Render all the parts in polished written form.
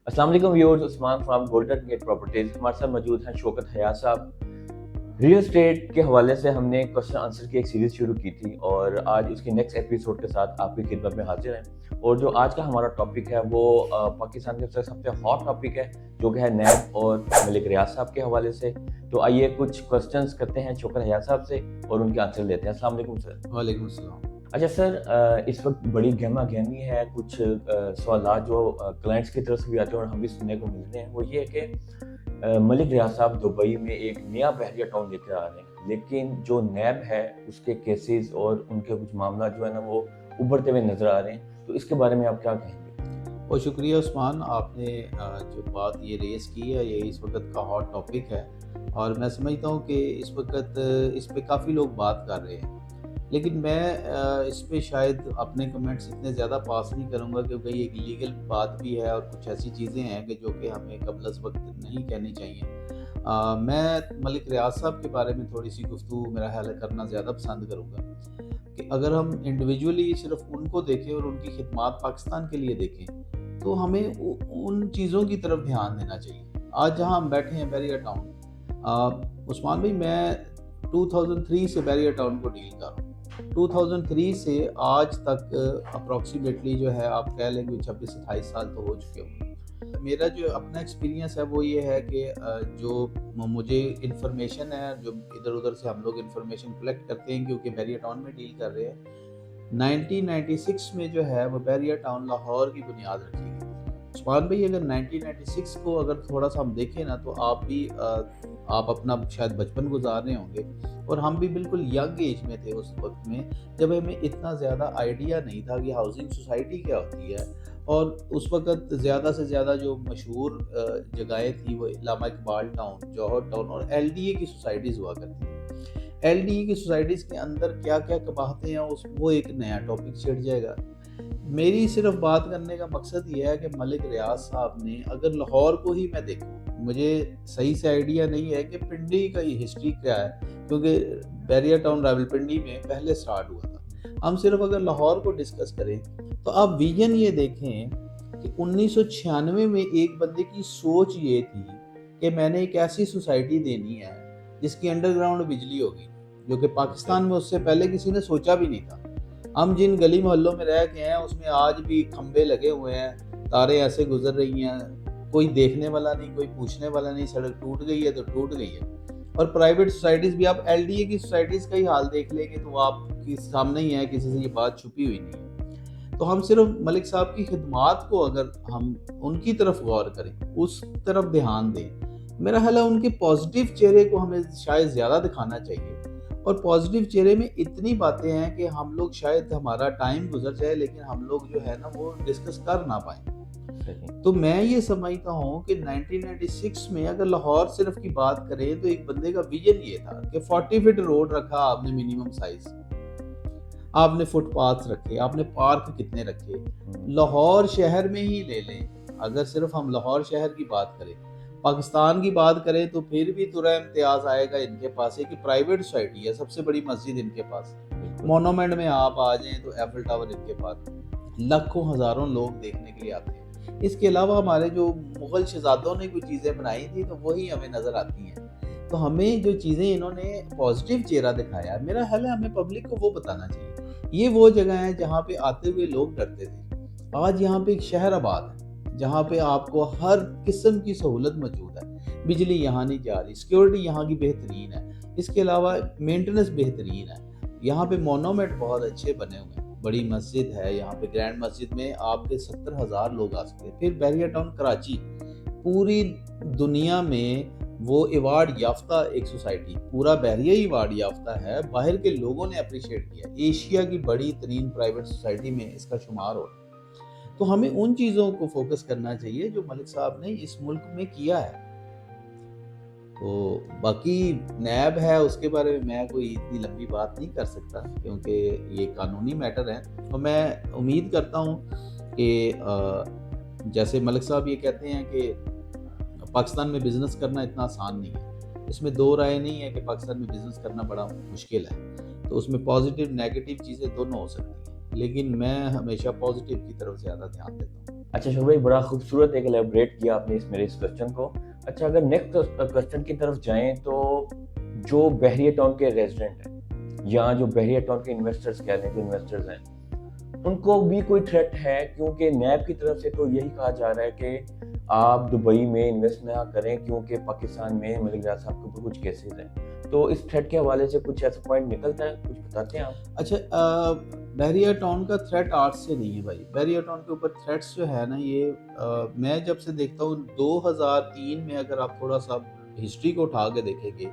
अस्सलाम वालेकुम viewers, Usman from Golden Gate Properties. हमारे साथ मौजूद हैं शौकत हयात साहब। रियल एस्टेट के हवाले से हमने क्वेश्चन आंसर की एक सीरीज़ शुरू की थी और आज उसकी नेक्स्ट एपिसोड के साथ आपकी खिदमत में हाजिर हैं। और जो आज का हमारा टॉपिक है वो पाकिस्तान के सबसे हॉट टॉपिक है, जो कि है नैब और मलिक रियाज साहब के हवाले से। तो आइए कुछ क्वेश्चंस करते हैं शौकत हयात साहब से और उनके आंसर लेते हैं। अस्सलाम वालेकुम सर। वालेकुम अस्सलाम। अच्छा सर, इस वक्त बड़ी गहमा गहमी है, कुछ सवालात जो क्लाइंट्स की तरफ से भी आते हैं और हम भी सुनने को मिलते हैं, वो ये है कि मलिक रियाज साहब दुबई में एक नया बहरिया टाउन लेकर आ रहे हैं, लेकिन जो नैब है उसके केसेस और उनके कुछ मामला जो है ना वो उभरते हुए नजर आ रहे हैं। तो इसके बारे में आप क्या कहेंगे? बहुत शुक्रिया उस्मान, आपने जो बात ये रेस की है ये इस वक्त का हॉट टॉपिक है और मैं समझता हूँ कि इस वक्त इस पे काफ़ी लोग बात कर रहे हैं, लेकिन मैं इस पे शायद अपने कमेंट्स इतने ज़्यादा पास नहीं करूँगा क्योंकि एक लीगल बात भी है और कुछ ऐसी चीज़ें हैं कि जो कि हमें कबल अज़ वक्त नहीं कहनी चाहिए। मैं मलिक रियाज साहब के बारे में थोड़ी सी गुफ्तगू मेरा ख्याल है करना ज़्यादा पसंद करूँगा कि अगर हम इंडिविजुअली सिर्फ उनको देखें और उनकी खिदमत पाकिस्तान के लिए देखें तो हमें उन चीज़ों की तरफ ध्यान देना चाहिए। आज जहाँ हम बैठे हैं बैरिया टाउन, उस्मान भाई मैं 2003 से बैरिया टाउन को डील कर रहा हूँ। 2003 से आज तक अप्रॉक्सीमेटली जो है आप कह लें कि 26-28 साल तो हो चुके होंगे। मेरा जो अपना एक्सपीरियंस है वो ये है कि जो मुझे इन्फॉर्मेशन है, जो इधर उधर से हम लोग इन्फॉर्मेशन कलेक्ट करते हैं क्योंकि बैरिया टाउन में डील कर रहे हैं। 1996 में जो है वो बैरिया टाउन लाहौर की बुनियाद रखी गई। उस्मान भाई अगर 1996 को अगर थोड़ा सा हम देखें ना तो आप अपना शायद बचपन गुजार रहे होंगे और हम भी बिल्कुल यंग एज में थे उस वक्त में, जब हमें इतना ज़्यादा आइडिया नहीं था कि हाउसिंग सोसाइटी क्या होती है। और उस वक्त ज़्यादा से ज़्यादा जो मशहूर जगहें थी वो इलामा इकबाल टाउन, जौहर टाउन और एलडीए की सोसाइटीज़ हुआ करती थी। एलडीए की सोसाइटीज़ के अंदर क्या क्या कबाहतें हैं वो एक नया टॉपिक छिड़ जाएगा। मेरी सिर्फ बात करने का मकसद ये है कि मलिक रियाज साहब ने, अगर लाहौर को ही मैं देखूँ, मुझे सही से आइडिया नहीं है कि पिंडी का ये हिस्ट्री क्या है क्योंकि बैरिया टाउन रावलपिंडी में पहले स्टार्ट हुआ था। हम सिर्फ अगर लाहौर को डिस्कस करें तो आप विजन ये देखें कि 1996 में एक बंदे की सोच ये थी कि मैंने एक ऐसी सोसाइटी देनी है जिसकी अंडरग्राउंड बिजली होगी, जो कि पाकिस्तान में उससे पहले किसी ने सोचा भी नहीं था। हम जिन गली मोहल्लों में रह के हैं उसमें आज भी खंबे लगे हुए हैं, तारें ऐसे गुजर रही हैं, कोई देखने वाला नहीं, कोई पूछने वाला नहीं, सड़क टूट गई है तो टूट गई है। और प्राइवेट सोसाइटीज़ भी, आप एलडीए की सोसाइटीज़ का ही हाल देख लेंगे तो आपके सामने ही है, किसी से ये बात छुपी हुई नहीं है। तो हम सिर्फ मलिक साहब की खिदमात को अगर हम उनकी तरफ गौर करें, उस तरफ ध्यान दें, मेरा ख्याल है उनके पॉजिटिव चेहरे को हमें शायद ज़्यादा दिखाना चाहिए। और पॉजिटिव चेहरे में इतनी बातें हैं कि हम लोग शायद हमारा टाइम गुजर जाए लेकिन हम लोग जो है ना वो डिस्कस कर ना पाए। तो मैं ये समझता हूँ कि 1996 में अगर लाहौर सिर्फ की बात करें तो एक बंदे का विजन ये था कि 40 फीट रोड रखा आपने मिनिमम साइज, आपने फुटपाथ रखे, आपने पार्क कितने रखे। लाहौर शहर में ही ले लें, अगर सिर्फ हम लाहौर शहर की बात करें, पाकिस्तान की बात करें तो फिर भी तुरा इम्तियाज आएगा इनके पास है कि प्राइवेट सोसाइटी है, सबसे बड़ी मस्जिद इनके पास, मोनोमेंट में आप आ जाएं तो एफिल टावर इनके पास, लाखों हजारों लोग देखने के लिए आते हैं। इसके अलावा हमारे जो मुगल शहजादों ने कुछ चीज़ें बनाई थी तो वही हमें नज़र आती हैं। तो हमें जो चीज़ें इन्होंने पॉजिटिव चेहरा दिखाया, मेरा ख्याल है हमें पब्लिक को वो बताना चाहिए। ये वो जगह है जहाँ पे आते हुए लोग डरते थे, आज यहाँ पे एक शहर आबाद है जहाँ पे आपको हर किस्म की सहूलत मौजूद है। बिजली यहाँ नहीं जा रही, सिक्योरिटी यहाँ की बेहतरीन है, इसके अलावा मेंटेनेंस बेहतरीन है, यहाँ पे मोनोमेंट बहुत अच्छे बने हुए हैं, बड़ी मस्जिद है यहाँ पे, ग्रैंड मस्जिद में आपके 70,000 लोग आ सकते हैं। फिर बैरिया टाउन कराची, पूरी दुनिया में वो अवार्ड याफ्ता एक सोसाइटी, पूरा बैरिया ही अवार्ड याफ्ता है, बाहर के लोगों ने अप्रिशिएट किया, एशिया की बड़ी तरीन प्राइवेट सोसाइटी में इसका शुमार हो। तो हमें उन चीज़ों को फोकस करना चाहिए जो मलिक साहब ने इस मुल्क में किया है। तो बाकी नैब है उसके बारे में मैं कोई इतनी लंबी बात नहीं कर सकता क्योंकि ये कानूनी मैटर है। तो मैं उम्मीद करता हूँ कि जैसे मलिक साहब ये कहते हैं कि पाकिस्तान में बिज़नेस करना इतना आसान नहीं है, इसमें दो राय नहीं है कि पाकिस्तान में बिज़नेस करना बड़ा मुश्किल है। तो उसमें पॉजिटिव नेगेटिव चीज़ें दोनों हो सकती हैं, लेकिन मैं हमेशा पॉजिटिव की तरफ ज़्यादा ध्यान देता हूँ। अच्छा शोक भाई, बड़ा खूबसूरत एक एलेबरेट किया आपने मेरे इस क्वेश्चन को। अच्छा, अगर नेक्स्ट क्वेश्चन की तरफ जाएं तो जो बहरिया टाउन के रेजिडेंट हैं या जो बहरिया टाउन के इन्वेस्टर्स कह रहे हैं, जो इन्वेस्टर्स हैं, उनको भी कोई थ्रेट है? क्योंकि नैब की तरफ से तो यही कहा जा रहा है कि आप दुबई में इन्वेस्ट ना करें क्योंकि पाकिस्तान में मलिक रियाज साहब के ऊपर कुछ केसेस हैं। तो इस थ्रेट के हवाले से कुछ ऐसा पॉइंट निकलता है, कुछ बताते हैं आप? अच्छा, बहरिया टाउन का थ्रेट आज से नहीं है भाई। बहरिया टाउन के ऊपर थ्रेट्स जो है ना, ये मैं जब से देखता हूँ 2003 में, अगर आप थोड़ा सा हिस्ट्री को उठा के देखेंगे,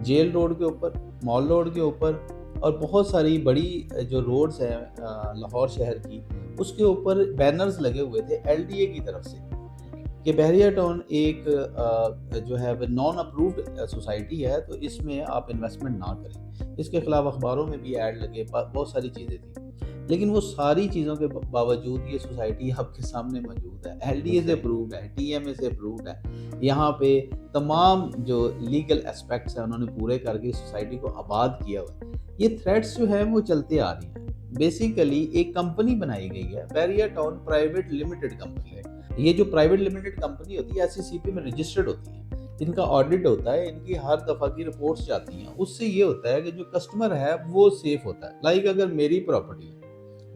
जेल रोड के ऊपर, मॉल रोड के ऊपर और बहुत सारी बड़ी जो रोड्स हैं लाहौर शहर की, उसके ऊपर बैनर्स लगे हुए थे एलडीए की तरफ से कि बहरिया टाउन एक जो है नॉन अप्रूव्ड सोसाइटी है, तो इसमें आप इन्वेस्टमेंट ना करें। इसके खिलाफ अखबारों में भी ऐड लगे, बहुत सारी चीज़ें थी। लेकिन वो सारी चीज़ों के बावजूद ये सोसाइटी आपके सामने मौजूद है, एलडीए से अप्रूव्ड है, टीएमए से अप्रूव्ड है। यहाँ पे तमाम जो लीगल एस्पेक्ट्स हैं उन्होंने पूरे करके सोसाइटी को आबाद किया हुआ है। ये थ्रेट्स जो है वो चलते आ रही हैं। बेसिकली एक कंपनी बनाई गई है, बहरिया टाउन प्राइवेट लिमिटेड कंपनी है। ये जो प्राइवेट लिमिटेड कंपनी होती है एससीसीपी में रजिस्टर्ड होती है, इनका ऑडिट होता है, इनकी हर दफ़ा की रिपोर्ट्स जाती हैं। उससे ये होता है कि जो कस्टमर है वो सेफ होता है। लाइक अगर मेरी प्रॉपर्टी है,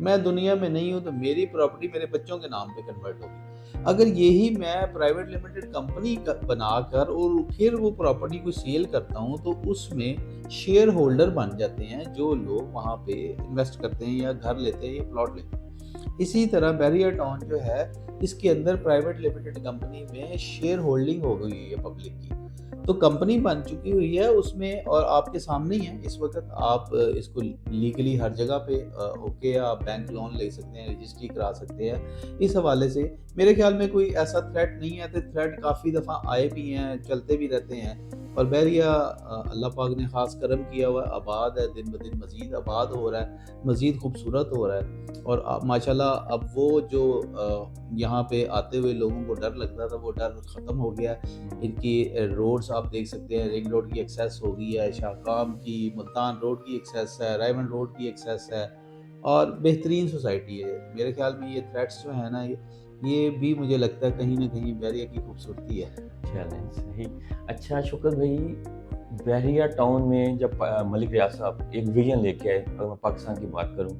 मैं दुनिया में नहीं हूँ, तो मेरी प्रॉपर्टी मेरे बच्चों के नाम पे कन्वर्ट होगी। अगर यही मैं प्राइवेट लिमिटेड कंपनी बनाकर और फिर वो प्रॉपर्टी को सेल करता हूँ, तो उसमें शेयर होल्डर बन जाते हैं जो लोग वहाँ पे इन्वेस्ट करते हैं या घर लेते हैं या प्लॉट लेते हैं। इसी तरह बहरिया टाउन जो है, इसके अंदर प्राइवेट लिमिटेड कंपनी में शेयर होल्डिंग हो गई है पब्लिक की, तो कंपनी बन चुकी हुई है उसमें, और आपके सामने ही है इस वक्त। आप इसको लीगली हर जगह पे ओके, आप बैंक लोन ले सकते हैं, रजिस्ट्री करा सकते हैं। इस हवाले से मेरे ख्याल में कोई ऐसा थ्रेट नहीं है। तो थ्रेट काफ़ी दफ़ा आए भी हैं, चलते भी रहते हैं, और बहरिया अल्लाह पाक ने ख़ास करम किया हुआ, आबाद है, दिन ब दिन मज़ीद आबाद हो रहा है, मज़ीद खूबसूरत हो रहा है। और माशाल्लाह अब वो जो यहाँ पे आते हुए लोगों को डर लगता था, वो डर ख़त्म हो गया। इनकी रोड्स आप देख सकते हैं, रिंग रोड की एक्सेस हो गई है, शाहकाम की, मुल्तान रोड की एक्सेस है, रायमंड रोड की एक्सेस है, और बेहतरीन सोसाइटी है। मेरे ख्याल में ये थ्रेट्स जो है ना, ये भी मुझे लगता है कहीं ना कहीं बहरिया की खूबसूरती है। चलें, सही। अच्छा शौकत भाई, बहरिया टाउन में जब मलिक रियाज साहब एक विजन लेके आए, अगर मैं पाकिस्तान की बात करूं,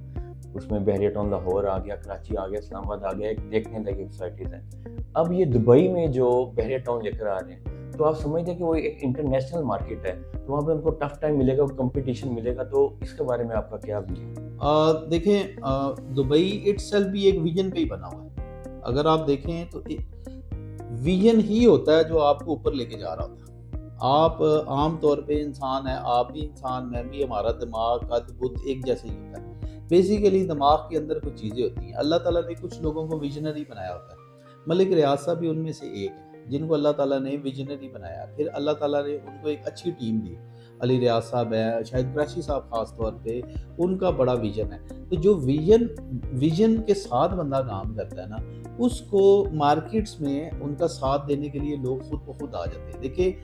उसमें बहरिया टाउन लाहौर आ गया, कराची आ गया, इस्लामाबाद आ गया, एक देखने लगे सोसाइटीज़ हैं। अब ये दुबई में जो बहरिया टाउन लेकर आ रहे हैं, तो आप समझते हैं कि वो एक इंटरनेशनल मार्केट है, तो वहाँ पे उनको टफ टाइम मिलेगा, कंपटीशन मिलेगा, तो इसके बारे में आपका क्या व्यू है? देखें, दुबई इटसेल्फ भी एक विजन पे ही बना हुआ है। अगर आप देखें तो विजन ही होता है जो आपको ऊपर लेके जा रहा होता है। आप आम तौर पे इंसान है, आप भी इंसान, मैं भी, हमारा दिमाग, कद बुद्ध एक जैसे ही होता है। बेसिकली दिमाग के अंदर कुछ चीज़ें होती हैं। अल्लाह ताला ने कुछ लोगों को विजनरी बनाया होता है। मलिक रियाज साहब भी उनमें से एक है जिनको अल्लाह ताला ने विजनरी बनाया। फिर अल्लाह ताला ने उनको एक अच्छी टीम दी। अली रियाज साहब है, शायद कुरैशी साहब ख़ास तौर पे, उनका बड़ा विजन है। तो जो विजन के साथ बंदा काम करता है ना, उसको मार्केट्स में उनका साथ देने के लिए लोग खुद ब खुद आ जाते हैं। देखिए,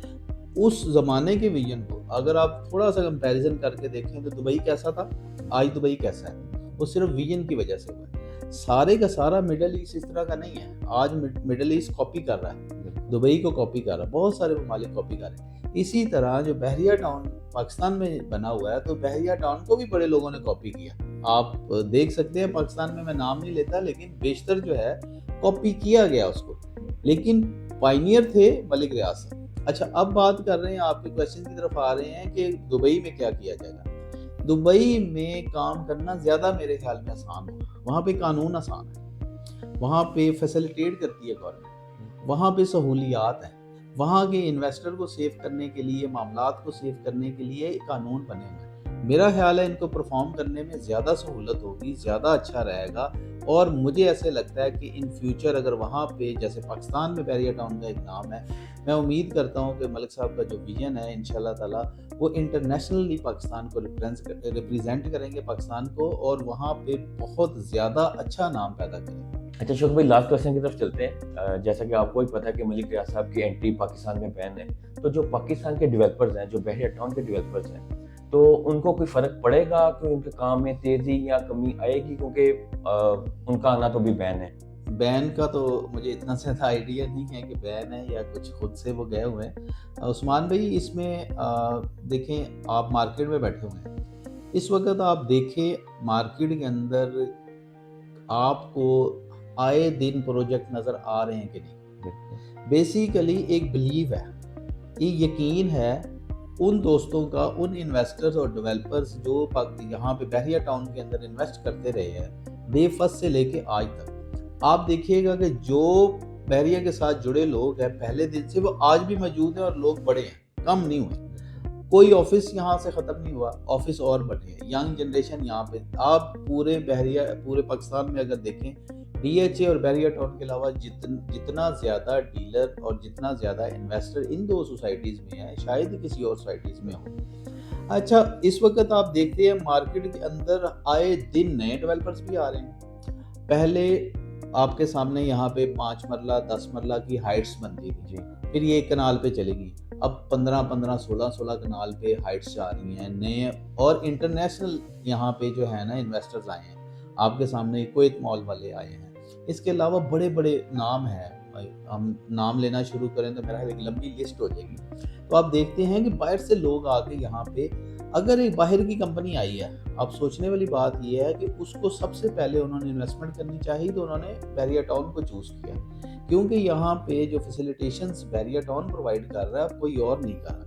उस ज़माने के विजन को अगर आप थोड़ा सा कंपैरिजन करके देखें तो दुबई कैसा था, आज दुबई कैसा है, वो सिर्फ विजन की वजह से हुआ है। सारे का सारा मिडल ईस्ट इस तरह का नहीं है। आज मिडल ईस्ट कॉपी कर रहा है, दुबई को कॉपी कर रहा है, बहुत सारे ममालिक कॉपी कर रहे हैं। इसी तरह जो बहरिया टाउन पाकिस्तान में बना हुआ है, तो बहरिया टाउन को भी बड़े लोगों ने कॉपी किया। आप देख सकते हैं, पाकिस्तान में मैं नाम नहीं लेता, लेकिन बेशतर जो है कॉपी किया गया उसको, लेकिन पायनियर थे मलिक रियाज साहब। अच्छा, अब बात कर रहे हैं, आपके क्वेश्चन की तरफ आ रहे हैं कि दुबई में क्या किया जाएगा। दुबई में काम करना ज़्यादा मेरे ख्याल में आसान होगा। वहाँ पे कानून आसान है, वहाँ पे फैसिलिटेट करती है गवर्नमेंट, वहाँ पे सहूलियात है, वहाँ के इन्वेस्टर को सेव करने के लिए, मामलात को सेव करने के लिए कानून बने हुए हैं। मेरा ख्याल है इनको परफॉर्म करने में ज़्यादा सहूलत होगी, ज़्यादा अच्छा रहेगा। और मुझे ऐसे लगता है कि इन फ्यूचर अगर वहाँ पे, जैसे पाकिस्तान में बहरिया टाउन का एक नाम है, मैं उम्मीद करता हूँ कि मलिक साहब का जो विजन है, इंशाल्लाह ताला वो इंटरनेशनली पाकिस्तान को रिप्रेजेंट करेंगे पाकिस्तान को, और वहाँ पे बहुत ज़्यादा अच्छा नाम पैदा करेंगे। अच्छा शौकत भाई, लास्ट क्वेश्चन की तरफ चलते हैं। जैसा कि आपको ही पता है कि मलिक रियाज साहब की एंट्री पाकिस्तान में बैन है, तो जो पाकिस्तान के डेवलपर्स हैं, जो बहरिया टाउन के डेवलपर्स हैं, तो उनको कोई फ़र्क पड़ेगा कि उनके काम में तेज़ी या कमी आएगी, क्योंकि उनका आना तो भी बैन है? بین کا تو مجھے اتنا زیادہ آئیڈیا نہیں ہے کہ بین ہے یا کچھ خود سے وہ گئے ہوئے ہیں۔ عثمان بھائی اس میں دیکھیں آپ مارکیٹ میں بیٹھے ہوئے ہیں، اس وقت آپ دیکھیں مارکیٹ کے اندر آپ کو آئے دن پروجیکٹ نظر آ رہے ہیں کہ نہیں۔ بیسیکلی ایک بلیو ہے، یہ یقین ہے ان دوستوں کا، ان انویسٹرز اور ڈیولپرز جو یہاں پہ بحریہ ٹاؤن کے اندر انویسٹ کرتے رہے ہیں ڈے فرسٹ سے لے کے آج تک۔ آپ دیکھیے گا کہ جو بحریہ کے ساتھ جڑے لوگ ہیں پہلے دن سے، وہ آج بھی موجود ہیں اور لوگ بڑے ہیں، کم نہیں ہوئے۔ کوئی آفس یہاں سے ختم نہیں ہوا، آفس اور بڑھے ہیں، ینگ جنریشن یہاں پہ۔ آپ پورے بحریہ، پورے پاکستان میں اگر دیکھیں، ڈی ایچ اے اور بحریہ ٹاؤن کے علاوہ جتنا زیادہ ڈیلر اور جتنا زیادہ انویسٹر ان دو سوسائٹیز میں ہیں، شاید ہی کسی اور سوسائٹیز میں ہوں۔ اچھا، اس وقت آپ دیکھتے ہیں مارکیٹ کے اندر آئے دن نئے ڈیولپرز بھی آ رہے ہیں۔ پہلے آپ کے سامنے یہاں پہ 5 مرلہ 10 مرلہ کی ہائٹس بنتی تھی، پھر یہ ایک کنال پہ چلے گی، اب 15 16 کنال پہ ہائٹس جا رہی ہیں نئے، اور انٹرنیشنل یہاں پہ جو ہے نا انویسٹرز آئے ہیں، آپ کے سامنے کویت مال والے آئے ہیں۔ اس کے علاوہ بڑے بڑے نام ہیں، ہم نام لینا شروع کریں تو میرا ایک لمبی لسٹ ہو جائے گی۔ تو آپ دیکھتے ہیں کہ باہر سے لوگ آ کے یہاں پہ، اگر ایک باہر کی کمپنی آئی ہے، اب سوچنے والی بات یہ ہے کہ اس کو سب سے پہلے انہوں نے انویسٹمنٹ کرنی چاہیے، تو انہوں نے بحریہ ٹاؤن کو چوز کیا، کیونکہ یہاں پہ جو فیسیلیٹیشنز بحریہ ٹاؤن پرووائڈ کر رہا ہے کوئی اور نہیں کر رہا۔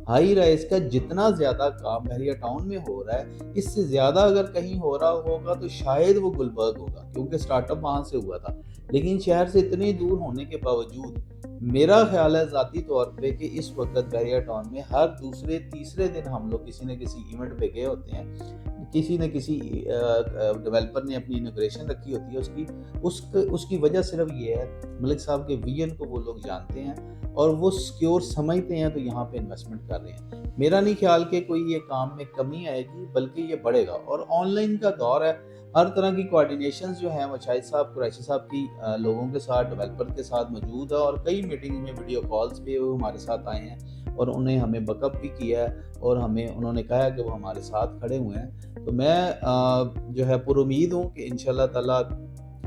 ہائی رائز کا جتنا زیادہ کام بحریہ ٹاؤن میں ہو رہا ہے، اس سے زیادہ اگر کہیں ہو رہا ہوگا تو شاید وہ گلبرگ ہوگا، کیونکہ سٹارٹ اپ وہاں سے ہوا تھا۔ لیکن شہر سے اتنی دور ہونے کے باوجود میرا خیال ہے ذاتی طور پہ کہ اس وقت بحریہ ٹاؤن میں ہر دوسرے تیسرے دن ہم لوگ کسی نہ کسی ایونٹ پہ گئے ہوتے ہیں، کسی نہ کسی ڈیولپر نے اپنی انوگریشن رکھی ہوتی ہے۔ اس کی وجہ صرف یہ ہے ملک صاحب کے ویژن کو وہ لوگ جانتے ہیں اور وہ سکیور سمجھتے ہیں، تو یہاں پہ انویسٹمنٹ کر رہے ہیں۔ میرا نہیں خیال کہ کوئی یہ کام میں کمی آئے گی، بلکہ یہ بڑھے گا، اور آن لائن کا دور ہے، ہر طرح کی کوارڈینیشنز جو ہیں وہ شاہد صاحب، قریشی صاحب کی لوگوں کے ساتھ، ڈیولپر کے ساتھ موجود ہے، اور کئی میٹنگ میں ویڈیو کالز پہ وہ ہمارے ساتھ آئے ہیں، اور انہیں ہمیں بیک اپ بھی کیا ہے، اور انہوں نے کہا کہ وہ ہمارے ساتھ کھڑے ہوئے ہیں۔ تو میں جو ہے پر امید ہوں کہ انشاءاللہ تعالیٰ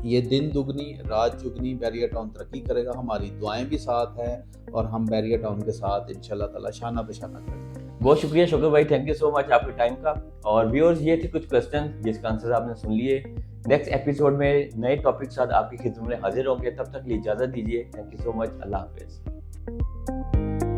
یہ دن دگنی رات چگنی بحریہ ٹاؤن ترقی کرے گا۔ ہماری دعائیں بھی ساتھ ہیں، اور ہم بحریہ ٹاؤن کے ساتھ انشاءاللہ تعالیٰ شانہ بہ شانہ کریں گے۔ بہت شکریہ شوکت بھائی، تھینک یو سو مچ آپ کے ٹائم کا۔ اور ویورز، یہ تھے کچھ کوسچن جس کا آنسر آپ نے سن لیے۔ نیکسٹ ایپیسوڈ میں نئے ٹاپک کے ساتھ آپ کی خدمت میں حاضر ہوں گے، تب تک کے لیے اجازت دیجیے۔ تھینک یو سو مچ، اللہ حافظ۔